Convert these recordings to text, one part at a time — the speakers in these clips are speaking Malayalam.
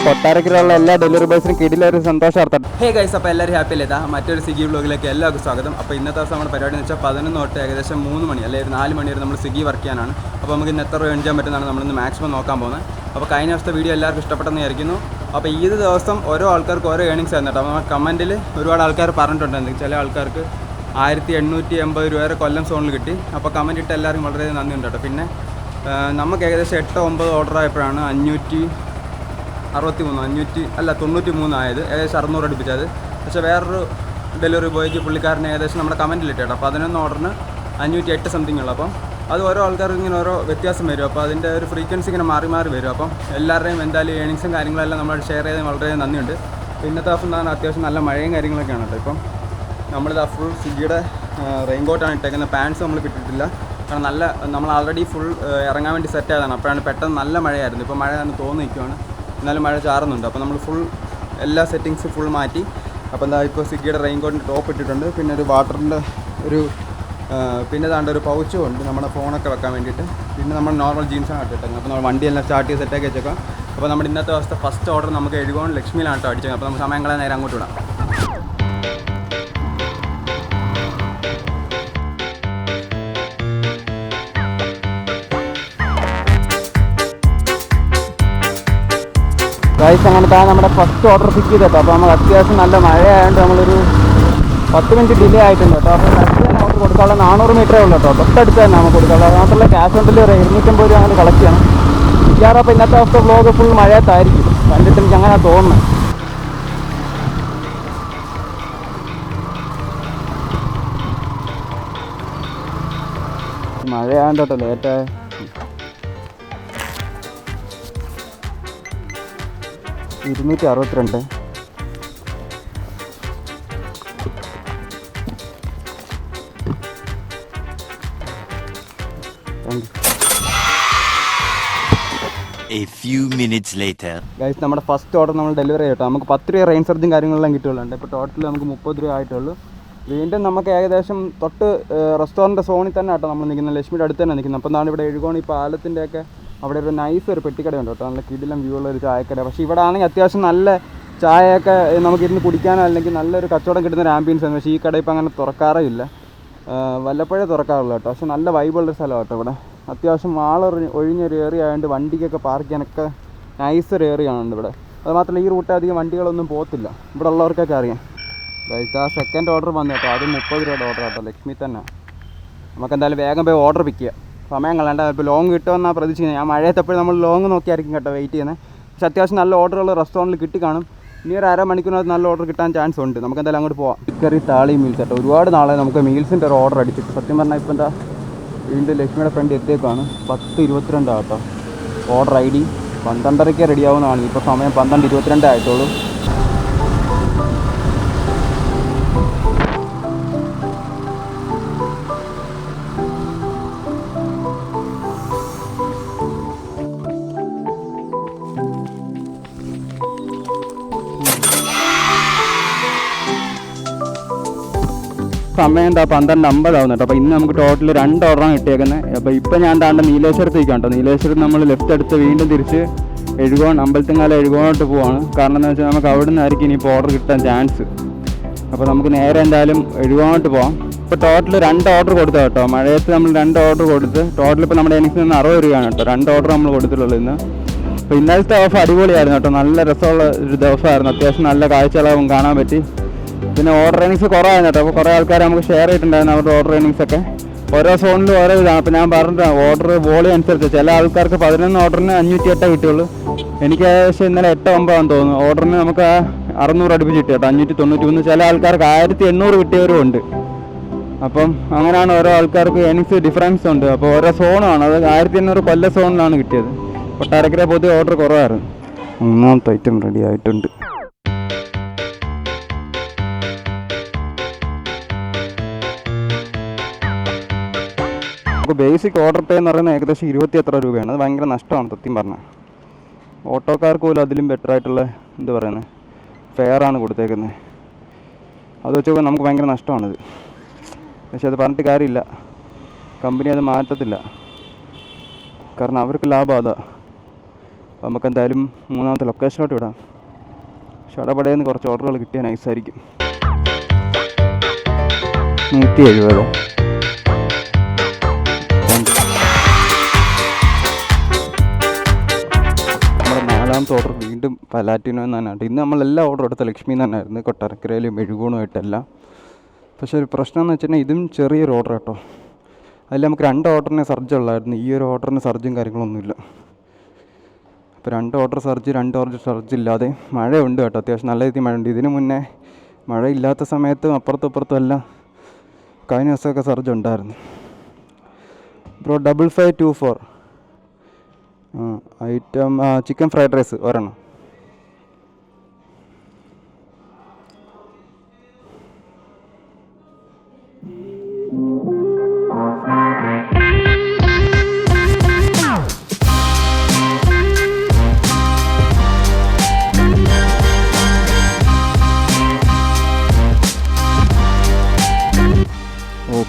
കൊട്ടാരക്കരയുള്ള എല്ലാ ഡെലിവറി ബോയ്സിനും കിടിലൊരു സന്തോഷാർത്ഥം. ഹേ ഗൈസ്, അപ്പോൾ എല്ലാവരും ഹാപ്പി അല്ലേ? മറ്റൊരു സ്വിഗ്ഗി വ്ളോഗിലേക്ക് എല്ലാവർക്കും സ്വാഗതം. അപ്പോൾ ഇന്നത്തെ ദിവസം നമ്മുടെ പരിപാടി എന്ന് വെച്ചാൽ 11 തൊട്ട് ഏകദേശം 3 മണി അല്ലെങ്കിൽ 4 മണി വരെ നമ്മൾ സ്വിഗ്ഗി വർക്ക് ചെയ്യാനാണ്. അപ്പോൾ നമുക്ക് ഇന്ന് എത്ര രൂപ എൺ ചെയ്യാൻ പറ്റുന്നതാണ് നമ്മളിന്ന് മാക്സിമം നോക്കാൻ പോകുന്നത്. അപ്പോൾ കഴിഞ്ഞ ദിവസത്തെ വീഡിയോ എല്ലാവർക്കും ഇഷ്ടപ്പെട്ടെന്ന് വിചാരിക്കുന്നു. അപ്പോൾ ഈ ദിവസം ഓരോ ആൾക്കാർക്ക് ഓരോ ഏണിങ്സ് ആയിരുന്നു കേട്ടോ. അപ്പോൾ കമൻറ്റിൽ ഒരുപാട് ആൾക്കാർ പറഞ്ഞിട്ടുണ്ട്, ചില ആൾക്കാർക്ക് 1880 രൂപ വരെ കൊല്ലം സോണിൽ കിട്ടി. അപ്പോൾ കമൻറ്റ് ഇട്ട് എല്ലാവർക്കും വളരെ നന്ദിയുണ്ട് കേട്ടോ. പിന്നെ നമുക്ക് ഏകദേശം 8-9 ഓർഡർ ആയപ്പോഴാണ് 593 ആയത്, ഏകദേശം 600 അടുപ്പിച്ചത്. പക്ഷേ വേറൊരു ഡെലിവറി ബോയ്ക്ക് പുള്ളിക്കാരനെ ഏകദേശം നമ്മുടെ കമൻറ്റിലിട്ട് കേട്ടോ. അപ്പോൾ 11 ഓർഡറിന് 508 സംതിങ് ഉള്ളൂ. അപ്പം അത് ഓരോ ആൾക്കാർക്ക് ഇങ്ങനെ ഓരോ വ്യത്യാസം വരും. അപ്പോൾ അതിൻ്റെ ഒരു ഫ്രീക്വൻസി ഇങ്ങനെ മാറി വരും. അപ്പം എല്ലാവരുടെയും എന്തായാലും ഏണിങ്സും കാര്യങ്ങളെല്ലാം നമ്മൾ ഷെയർ ചെയ്ത് വളരെ നന്ദിയുണ്ട്. ഇന്നത്തെ ദിവസം എന്താണ് അത്യാവശ്യം നല്ല മഴയും കാര്യങ്ങളൊക്കെയാണ് കേട്ടോ. ഇപ്പം നമ്മളിതാ ഫുൾ സ്വിഗ്ഗിയുടെ റെയിൻകോട്ടാണ് ഇട്ടേക്കുന്നത്. പാൻസ് നമ്മൾ കിട്ടിയിട്ടില്ല, കാരണം നമ്മൾ ആൾറെഡി ഫുൾ ഇറങ്ങാൻ വേണ്ടി സെറ്റ് ആയതാണ്. അപ്പോഴാണ് പെട്ടെന്ന് നല്ല മഴയായിരുന്നു. ഇപ്പോൾ മഴ എന്ന് തോന്നി നിൽക്കുകയാണ്, എന്നാലും മഴ ചാറുന്നുണ്ട്. അപ്പോൾ നമ്മൾ ഫുൾ എല്ലാ സെറ്റിങ്സും ഫുൾ മാറ്റി. അപ്പോൾ എന്താ ഇപ്പോൾ സ്വിഗ്ഗിയുടെ റെയിൻകോട്ടിൻ്റെ ടോപ്പ് ഇട്ടിട്ടുണ്ട്. പിന്നെ ഒരു വാട്ടറിൻ്റെ പിന്നെ താണ്ട ഒരു പൗച്ചും ഉണ്ട് നമ്മുടെ ഫോണൊക്കെ വെക്കാൻ വേണ്ടിയിട്ട്. പിന്നെ നമ്മൾ നോർമൽ ജീൻസാണ് ഇട്ടിട്ടേക്കുന്നത്. അപ്പോൾ നമ്മൾ വണ്ടിയെല്ലാം സ്റ്റാർട്ട് ചെയ്ത് സെറ്റാക്കി വെച്ചേക്കാം. അപ്പോൾ നമ്മുടെ ഇന്നത്തെ ദിവസത്തെ ഫസ്റ്റ് ഓർഡർ നമുക്ക് എഴുകോൺ ലക്ഷ്മിയിലാണ് കേട്ടോ അടിച്ചേക്കാം. അപ്പോൾ നമുക്ക് സമയങ്ങളെ നേരെ അങ്ങോട്ട് വിടാം. ഗൈസ്, അങ്ങനത്തെ നമ്മുടെ ഫസ്റ്റ് ഓർഡർ പിക്ക് ചെയ്തിട്ടോ. അപ്പോൾ നമുക്ക് അത്യാവശ്യം നല്ല മഴയായതുകൊണ്ട് നമ്മളൊരു 10 മിനിറ്റ് ഡിലേ ആയിട്ടുണ്ട് കേട്ടോ. അപ്പോൾ മാക്സിമം ഓർഡർ കൊടുക്കാനുള്ള 400 മീറ്ററേ ഉള്ളൂ കേട്ടോ. തൊട്ടടുത്ത് തന്നെ നമുക്ക് കൊടുക്കാനുള്ളത്. അത് മാത്രമല്ല ക്യാഷ് ഓൺ ഡെലിവറി 250 രൂപ അങ്ങനെ കളക്ട് ചെയ്യണം. മിക്കവാറും അപ്പോൾ ഇന്നത്തെ ദിവസത്തെ വ്ളോഗ് ഫുൾ മഴയത്തായിരിക്കും, കണ്ടിട്ട് എനിക്ക് അങ്ങനെ തോന്നുന്നു. മഴയാണ്ട് കേട്ടോ ലേറ്റായ. $262. A few minutes later. Guys, നമ്മുടെ ഫസ്റ്റ് ഓർഡർ നമ്മൾ ഡെലിവറി ചെയ്യട്ടോ. നമുക്ക് 10 രൂപ റെയിൻ സർജും കാര്യങ്ങളെല്ലാം കിട്ടുകയുള്ളൂ. ഇപ്പോൾ ടോട്ടൽ നമുക്ക് 30 രൂപ ആയിട്ടുള്ളൂ. വീണ്ടും നമുക്ക് ഏകദേശം തൊട്ട് റെസ്റ്റോറൻറ്റ് സോണിൽ തന്നെ കേട്ടോ നമ്മൾ നിൽക്കുന്നത്, ലക്ഷ്മിയുടെ അടുത്ത് തന്നെ നിൽക്കുന്നത്. അപ്പോൾ എന്താണ് ഇവിടെ എഴുകോണി പാലത്തിൻ്റെയൊക്കെ അവിടെ ഒരു നൈസ് ഒരു പെട്ടിക്കടയുണ്ട് കേട്ടോ, നല്ല കിടിലം വ്യൂ ഉള്ള ഒരു ചായക്കട. പക്ഷേ ഇവിടെ ആണെങ്കിൽ അത്യാവശ്യം നല്ല ചായയൊക്കെ നമുക്കിരുന്ന് കുടിക്കാനോ അല്ലെങ്കിൽ നല്ലൊരു കച്ചവടം കിട്ടുന്ന ഒരു ആംബിയൻസ് ആണ്. പക്ഷേ ഈ കട ഇപ്പോൾ അങ്ങനെ തുറക്കാറേ ഇല്ല, വല്ലപ്പോഴേ തുറക്കാറുള്ളൂ കേട്ടോ. പക്ഷേ നല്ല വൈബുള്ളൊരു സ്ഥലമാണ് കേട്ടോ ഇവിടെ. അത്യാവശ്യം ഒഴിഞ്ഞൊരു ഏരിയ ആയതുകൊണ്ട് വണ്ടിക്കൊക്കെ പാർക്ക് ചെയ്യാനൊക്കെ നൈസ് ഒരു ഏരിയ ആണ് ഇവിടെ. അതുമാത്രമല്ല ഈ റൂട്ട് അധികം വണ്ടികളൊന്നും പോകത്തില്ല, ഇവിടെ ഉള്ളവർക്കൊക്കെ അറിയാം. ആ സെക്കൻഡ് ഓർഡർ വന്നു കേട്ടോ, അത് 30 രൂപയുടെ ഓർഡർ കേട്ടോ, ലക്ഷ്മി തന്നെ. നമുക്ക് എന്തായാലും വേഗം പോയി ഓർഡർ പിക്ക് ചെയ്യാം, സമയം കളയണ്ട. ഇപ്പോൾ ലോങ് കിട്ടുമെന്നാണ് പ്രതീക്ഷിക്കുന്നത്. ഞാൻ മഴയത്തപ്പോഴും നമ്മൾ ലോങ് നോക്കിയായിരിക്കും കേട്ടോ വെയിറ്റ് ചെയ്യുന്നത്. പക്ഷേ അത്യാവശ്യം നല്ല ഓർഡറുള്ള റെസ്റ്റോറൻറ്റിൽ കിട്ടി കാണും. ഇനി ഒരു അരമണിക്കൂറിനകത്ത് നല്ല ഓർഡർ കിട്ടാൻ ചാൻസ് ഉണ്ട്. നമുക്ക് എന്തായാലും അങ്ങോട്ട് പോവാം. ചിക്കറി താളി മീൽസ് കേട്ടോ, ഒരുപാട് നാളെ നമുക്ക് മീൽസിൻ്റെ ഒരു ഓർഡർ അടിച്ചിട്ട്. സത്യം പറഞ്ഞാൽ ഇപ്പോൾ എന്താ വീണ്ടും ലക്ഷ്മിയുടെ ഫ്രണ്ട് എത്തിയേക്കാണ്. 10:22 കേട്ടോ ഓർഡർ ID. 12:30 റെഡിയാവുന്നതാണ്. ഇപ്പോൾ സമയം 12:22 ആയിട്ടുള്ളൂ. സമയം എന്താ 12:50 ആവുന്നു കേട്ടോ. അപ്പോൾ ഇന്ന് നമുക്ക് ടോട്ടൽ 2 ഓർഡറാണ് കിട്ടിയേക്കുന്നത്. അപ്പോൾ ഇപ്പോൾ ഞാൻ താണ്ട നീലേശ്വരത്തേക്ക് കേട്ടോ. നീലേശ്വരത്ത് നമ്മൾ ലെഫ്റ്റ് എടുത്ത് വീണ്ടും തിരിച്ച് എഴുകോൺ അമ്പലത്തിങ്കാല എഴുകോണോട്ട് പോവാണ്. കാരണം എന്താ വെച്ചാൽ നമുക്ക് അവിടെ നിന്നായിരിക്കും ഇനിയിപ്പോൾ ഓർഡർ കിട്ടാൻ ചാൻസ്. അപ്പോൾ നമുക്ക് നേരെ എന്തായാലും എഴുകോണോട്ട് പോവാം. ഇപ്പോൾ ടോട്ടൽ 2 ഓർഡർ കൊടുത്തു കേട്ടോ. മഴയത്ത് നമ്മൾ 2 ഓർഡർ കൊടുത്ത് ടോട്ടൽ ഇപ്പോൾ നമ്മുടെ എനിക്ക് നിന്ന് 60 രൂപയാണ് കേട്ടോ. 2 ഓർഡർ നമ്മൾ കൊടുത്തിട്ടുള്ളൂ ഇന്ന്. അപ്പോൾ ഇന്നലത്തെ ഓഫ് അടിപൊളിയായിരുന്നു കേട്ടോ, നല്ല രസമുള്ള ഒരു ദിവസമായിരുന്നു. അത്യാവശ്യം നല്ല കാഴ്ചകളാവും കാണാൻ പറ്റി. പിന്നെ ഓർഡർ ഏണിങ്സ് കുറവായിരുന്നു കേട്ടോ. അപ്പോൾ കുറേ ആൾക്കാർ നമുക്ക് ഷെയർ ചെയ്തിട്ടുണ്ടായിരുന്നു അവരുടെ ഓർഡർ ഏണിങ്സൊക്കെ. ഓരോ സോണിലും ഓരോ ഇതാണ്. അപ്പോൾ ഞാൻ പറഞ്ഞിട്ടാണ് ഓർഡർ വോളിയം അനുസരിച്ച് ചില ആൾക്കാർക്ക് 11 ഓർഡറിന് 508 കിട്ടുള്ളൂ. എനിക്ക് ഏകദേശം ഇന്നലെ 8-9 ആണെന്ന് തോന്നുന്നു. ഓർഡറിന് നമുക്ക് 600 അടുപ്പിച്ച് കിട്ടി കേട്ടോ, 593. ചില ആൾക്കാർക്ക് 1800 കിട്ടിയവരും ഉണ്ട്. അപ്പം അങ്ങനെയാണ് ഓരോ ആൾക്കാർക്ക് ഏണിങ്സ് ഡിഫറൻസ് ഉണ്ട്. അപ്പോൾ ഓരോ സോണാണ്, അത് 1800 കൊല്ല സോണിലാണ് കിട്ടിയത്. കൊട്ടാരക്കര പൊതുവെ ഓർഡർ കുറവായിരുന്നു. 3ാമത്തെ ഐറ്റം റെഡി ആയിട്ടുണ്ട്. നമുക്ക് ബേസിക് ഓർഡർ പേ എന്ന് പറയുന്നത് ഏകദേശം 20 രൂപയാണ്. അത് ഭയങ്കര നഷ്ടമാണ് സത്യം പറഞ്ഞാൽ. ഓട്ടോക്കാർക്ക് പോലും അതിലും ബെറ്റർ ആയിട്ടുള്ള എന്താ പറയുന്നത് ഫെയറാണ് കൊടുത്തേക്കുന്നത്. അത് വെച്ച് നോക്കുമ്പോൾ നമുക്ക് ഭയങ്കര നഷ്ടമാണിത്. പക്ഷെ അത് പറഞ്ഞിട്ട് കാര്യമില്ല, കമ്പനി അത് മാറ്റത്തില്ല, കാരണം അവർക്ക് ലാഭം അതാ. നമുക്ക് എന്തായാലും മൂന്നാമത്തെ ലൊക്കേഷനിലോട്ട് വിടാം. ഷടപടയിൽ നിന്ന് കുറച്ച് ഓർഡറുകൾ കിട്ടിയാൽ നൈസായിരിക്കും. 170. നമ്മുടെ നാലാമത്തെ ഓർഡർ വീണ്ടും പലാറ്റിനോ എന്ന് തന്നെയാണ്. ഇന്ന് നമ്മളെല്ലാം ഓർഡർ എടുത്ത ലക്ഷ്മി തന്നെയായിരുന്നു, കൊട്ടാരക്കരയിലും മെഴുകൂണുമായിട്ടെല്ലാം. പക്ഷേ ഒരു പ്രശ്നം എന്ന് വെച്ചിട്ടുണ്ടെങ്കിൽ ഇതും ചെറിയൊരു ഓർഡർ കേട്ടോ. അതിൽ നമുക്ക് 2 ഓർഡറിന് സർജ് ഉള്ളായിരുന്നു. ഈ ഒരു ഓർഡറിന് സർജും കാര്യങ്ങളൊന്നുമില്ല. അപ്പോൾ 2 ഓർഡർ സർജ്, 2 ഓർഡർ സർജ് ഇല്ലാതെ. മഴയുണ്ട് കേട്ടോ, അത്യാവശ്യം നല്ല രീതിയിൽ മഴയുണ്ട്. ഇതിന് മുന്നേ മഴയില്ലാത്ത സമയത്തും അപ്പുറത്തും എല്ലാം കഴിഞ്ഞ ദിവസമൊക്കെ സർജ് ഉണ്ടായിരുന്നു. Bro 5524 item chicken fried rice ഒരെണ്ണം.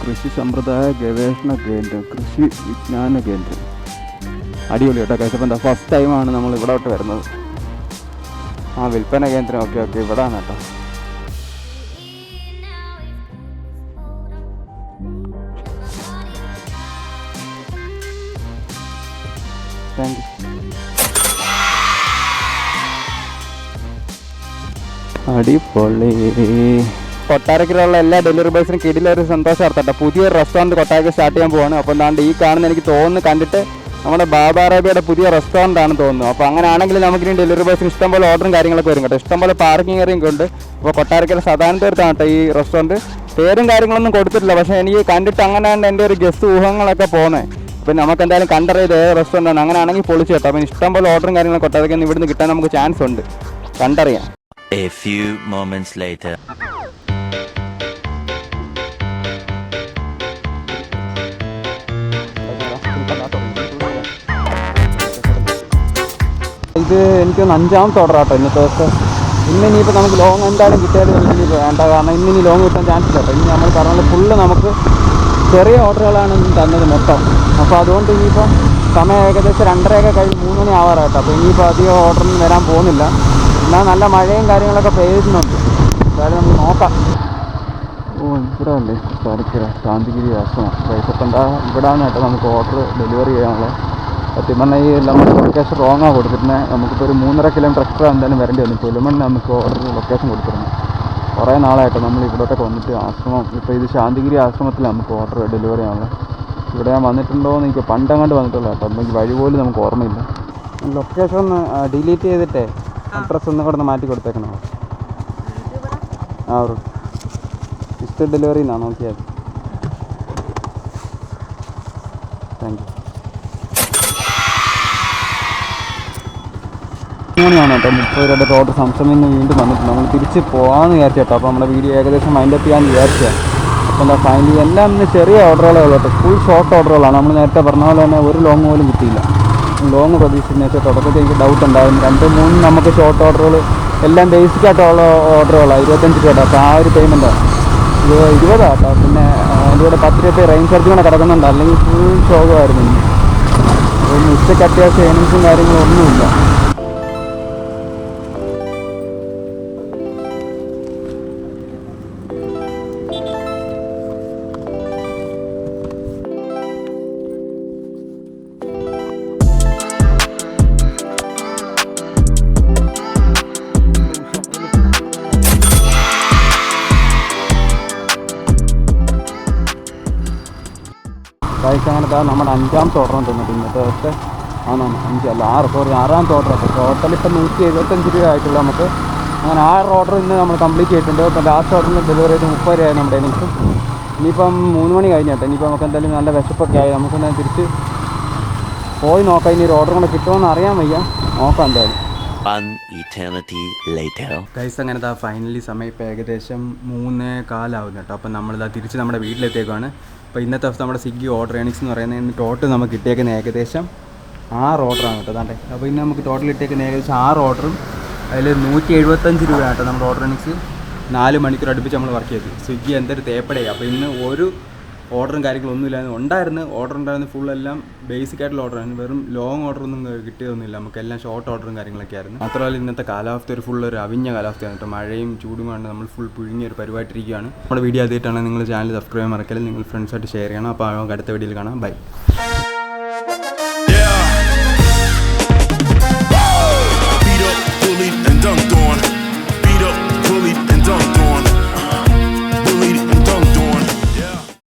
കൃഷി സമ്പ്രദായ ഗവേഷണ കേന്ദ്രം, കൃഷി വിജ്ഞാന കേന്ദ്രം. അടിപൊളി കേട്ടോ കഴിച്ചപ്പോൾ. എന്താ ഫസ്റ്റ് ടൈമാണ് നമ്മൾ ഇവിടോട്ട് വരുന്നത്. വിൽപ്പന കേന്ദ്രം. ഓക്കെ ഇവിടെ ആണ് കേട്ടോ. Thank you. അടിപൊളി. കൊട്ടാരക്കരയിലുള്ള എല്ലാ ഡെലിവറി ബോയ്സിനും കിടിലൊരു സന്തോഷം അർത്ഥട്ടെ. പുതിയൊരു റെസ്റ്റോറൻറ്റ് കൊട്ടാരക്കര സ്റ്റാർട്ട് ചെയ്യാൻ പോവാണ്. അപ്പോൾ എന്താണ്ട് ഈ കാണുന്ന എനിക്ക് തോന്നുന്നു കണ്ടിട്ട് നമ്മുടെ ബാബാ അറേബ്യയുടെ പുതിയ റെസ്റ്റോറൻ്റ് ആണെന്ന് തോന്നുന്നു. അപ്പോൾ അങ്ങനെയാണെങ്കിൽ നമുക്കിനി ഡെലിവറി ബോയ്സിന് ഇഷ്ടംപോലെ ഓർഡറും കാര്യങ്ങളൊക്കെ വരും കേട്ടോ. ഇഷ്ടംപോലെ പാർക്കിംഗ് ഏരിയയും ഉണ്ട്. അപ്പോൾ കൊട്ടാരക്കര സദാനത്തീർത്താണ് കേട്ടോ ഈ റെസ്റ്റോറൻറ്റ്. പേരും കാര്യങ്ങളൊന്നും കൊടുത്തിട്ടില്ല, പക്ഷേ എനിക്ക് കണ്ടിട്ട് അങ്ങനെയാണ് എൻ്റെ ഒരു ഗസ്റ്റ് ഊഹങ്ങളൊക്കെ പോകുന്നത്. അപ്പോൾ നമുക്ക് എന്തായാലും കണ്ടറിയത് റെസ്റ്റോറൻ്റ് ആണ്. അങ്ങനെയാണെങ്കിൽ പൊളിച്ച് കേട്ടോ. അപ്പോൾ ഇഷ്ടംപോലെ ഓർഡറും കാര്യങ്ങളും കൊട്ടാരക്കരയിൽ ഇവിടുന്ന് കിട്ടാൻ നമുക്ക് ചാൻസ് ഉണ്ട്, കണ്ടറിയാം. A few moments later. ഇത് എനിക്കൊന്ന് 5ാമത്തെ ഓർഡർ ആട്ടോ ഇന്നത്തെ ദിവസം. ഇന്നിപ്പോൾ നമുക്ക് ലോങ് എന്തായാലും കിട്ടിയാലും എനിക്കിനി വേണ്ട, കാരണം ഇന്നിനി ലോങ് കിട്ടാൻ ചാൻസ് ഇല്ല കേട്ടോ. ഇനി നമ്മൾ പറഞ്ഞ ഫുള്ള് നമുക്ക് ചെറിയ ഓർഡറുകളാണ് ഇന്ന് തന്നത് മൊത്തം. അപ്പോൾ അതുകൊണ്ട് ഇനിയിപ്പം സമയം ഏകദേശം 2:30 കഴിഞ്ഞ് 3 മണി ആവാറായിട്ടോ. അപ്പോൾ ഇനിയിപ്പോൾ അധികം ഓർഡറൊന്നും വരാൻ പോകുന്നില്ല. എന്നാൽ നല്ല മഴയും കാര്യങ്ങളൊക്കെ പെയ്യുന്നുണ്ട്. എന്തായാലും നമുക്ക് നോക്കാം. ഇവിടെ അല്ലേ കൊട്ടാരക്കര ശാന്തിഗിരി ആശ്രമം. പൈസപ്പം എന്താ ഇവിടെയാണ് കേട്ടോ നമുക്ക് ഓർഡർ ഡെലിവറി ചെയ്യാനുള്ളത്. സത്യം പറഞ്ഞാൽ ഈ നമ്മൾ ലൊക്കേഷൻ റോങ്ങാണ് കൊടുത്തിരുന്നത്. നമുക്കിപ്പോൾ ഒരു 3.5 കിലോമീറ്റർ എക്സ്ട്രാ എന്തായാലും വരേണ്ടി വന്നു. പുലമണ്ണ് നമുക്ക് ഓർഡർ ലൊക്കേഷൻ കൊടുത്തിരുന്നു. കുറേ നാളായിട്ട് നമ്മൾ ഇവിടോട്ടൊക്കെ വന്നിട്ട് ആശ്രമം. ഇപ്പോൾ ഇത് ശാന്തിഗിരി ആശ്രമത്തിൽ നമുക്ക് ഓർഡർ ഡെലിവറി ചെയ്യാനുള്ളത്. ഇവിടെ ഞാൻ വന്നിട്ടുണ്ടോ എന്ന് എനിക്ക് പണ്ടങ്ങാണ്ട് വന്നിട്ടുള്ള കേട്ടോ. എനിക്ക് വഴി പോലും നമുക്ക് ഓർമ്മയില്ല. ലൊക്കേഷൻ ഒന്ന് ഡിലീറ്റ് ചെയ്തിട്ടേ അഡ്രസ്സ് ഒന്നും കൂടെ ഒന്ന് മാറ്റി കൊടുത്തേക്കണോ? ഇഷ്ട ഡെലിവറി എന്നാണ് നോക്കിയാൽ. Thank you. ഇങ്ങനെയാണ് കേട്ടോ 30 രൂപയുടെ ഓർഡർ സംസമിൽ നിന്ന് വീണ്ടും വന്നിട്ടുണ്ട്. നമ്മൾ തിരിച്ച് പോകാമെന്ന് വിചാരിച്ചു കേട്ടോ. അപ്പോൾ നമ്മുടെ വീഡിയോ ഏകദേശം മൈൻഡപ്പ് ചെയ്യാമെന്ന് വിചാരിച്ചാൽ. അപ്പോൾ എന്താ ഫൈനലി എല്ലാം ഇന്ന് ചെറിയ ഓർഡറുകളേ ഉള്ളൂ കേട്ടോ. ഫുൾ ഷോർട്ട് ഓർഡറുകളാണ്. നമ്മൾ നേരത്തെ പറഞ്ഞ പോലെ തന്നെ ഒരു ലോങ് പോലും കിട്ടിയില്ല. ലോങ് പ്രതീക്ഷിച്ചെന്ന് വെച്ചാൽ തുടക്കത്തിൽ എനിക്ക് ഡൗട്ട് ഉണ്ടായിരുന്നു. 2-3 നമുക്ക് ഷോർട്ട് ഓർഡറുകൾ എല്ലാം ബേസിക് ആയിട്ടുള്ള ഓർഡറുകളാണ്. 25 രൂപ. അപ്പോൾ ആ ഒരു പേയ്മെൻറ്റാണ് 20 കേട്ടോ. പിന്നെ അതിലൂടെ 10 രൂപ റേഞ്ച് ചാർജ് കൂടെ കിടക്കുന്നുണ്ട്. അല്ലെങ്കിൽ ഫുൾ ഷോകമായിരുന്നു. ഇന്ന് ഉച്ചയ്ക്ക് അത്യാവശ്യം ഏണിങ്സും കാര്യങ്ങളും ഒന്നുമില്ല. പൈസ അങ്ങനത്തെ നമ്മുടെ 5ാമത്തെ ഓർഡറാണ് തോന്നുന്നത് ഇന്നത്തെ ദിവസത്തെ. 6ാമത്തെ ഓർഡർ. അപ്പോൾ ടോട്ടൽ ഇപ്പോൾ 175 രൂപ ആയിട്ടുള്ള നമുക്ക്. അങ്ങനെ 6 ഓർഡർ ഇന്ന് നമ്മൾ കംപ്ലീറ്റ് ചെയ്തിട്ടുണ്ട്. അപ്പോൾ ലാസ്റ്റ് ഓർഡറിന് ഡെലിവറി ചെയ്ത് 30 രൂപയായി നമ്മുടെ എനിക്ക്. ഇനിയിപ്പം 3 മണി കഴിഞ്ഞിട്ട് ഇനിയിപ്പോൾ നമുക്ക് എന്തായാലും നല്ല വിശപ്പൊക്കെ ആയി. നമുക്ക് എന്തായാലും തിരിച്ച് പോയി നോക്കാം. ഇനി ഒരു ഓർഡർ കൂടെ കിട്ടുമെന്ന് അറിയാൻ വയ്യ. നോക്കാം എന്തായാലും. ഗൈസ് അങ്ങനത്തെ ഫൈനലി സമയം ഇപ്പോൾ ഏകദേശം 3:15 ആവുന്നു കേട്ടോ. അപ്പം നമ്മളിതാ തിരിച്ച് നമ്മുടെ വീട്ടിലെത്തിയേക്കാണ്. അപ്പോൾ ഇന്നത്തെ ദിവസം നമ്മുടെ സ്വിഗ്ഗി ഓർഡർ ഏണിങ്സ് എന്ന് പറയുന്നത് ടോട്ടൽ നമുക്ക് കിട്ടിയേക്കുന്ന ഏകദേശം 6 ഓർഡറാണ് കേട്ടോ. അതാണ്ട് അപ്പോൾ ഇന്ന് നമുക്ക് ടോട്ടൽ കിട്ടിയേക്കുന്ന ഏകദേശം 6 ഓർഡറും അതിൽ 175 രൂപയാണ് കേട്ടോ നമ്മുടെ ഓർഡർ ഏണിങ്സ്. 4 മണിക്കൂർ അടുപ്പിച്ച് നമ്മൾ വർക്ക് ചെയ്തു. സ്വിഗ്ഗി എന്തൊരു തേപ്പടയാണ്. അപ്പോൾ ഇന്ന് ഒരു ഓർഡറും കാര്യങ്ങളൊന്നും ഇല്ലായിരുന്നു. ഓർഡർ ഉണ്ടായിരുന്നു, ഫുൾ എല്ലാം ബേസിക് ആയിട്ടുള്ള ഓർഡറായിരുന്നു. വെറും ലോങ് ഓർഡറൊന്നും കിട്ടിയതൊന്നുമില്ല, നമുക്കെല്ലാം ഷോർട്ട് ഓർഡറും കാര്യങ്ങളൊക്കെ ആയിരുന്നു. മാത്രമല്ല ഇന്നത്തെ കാലാവസ്ഥ ഒരു അവിഞ്ഞ കാലാവസ്ഥയാണ് കേട്ടോ. മഴയും ചൂടും കൊണ്ട് നമ്മൾ ഫുൾ പുഴുങ്ങിയ ഒരു പരിപാടിയിരിക്കുകയാണ്. നമ്മുടെ വീഡിയോ ആദ്യമായിട്ടാണ് നിങ്ങൾ ചാനൽ സബ്സ്ക്രൈബ് ചെയ്യാൻ മറക്കല്, നിങ്ങൾ ഫ്രണ്ട്സായിട്ട് ഷെയർ ചെയ്യണം. അപ്പോൾ നമുക്ക് അടുത്ത വീഡിയോയിൽ കാണാം. ബൈ.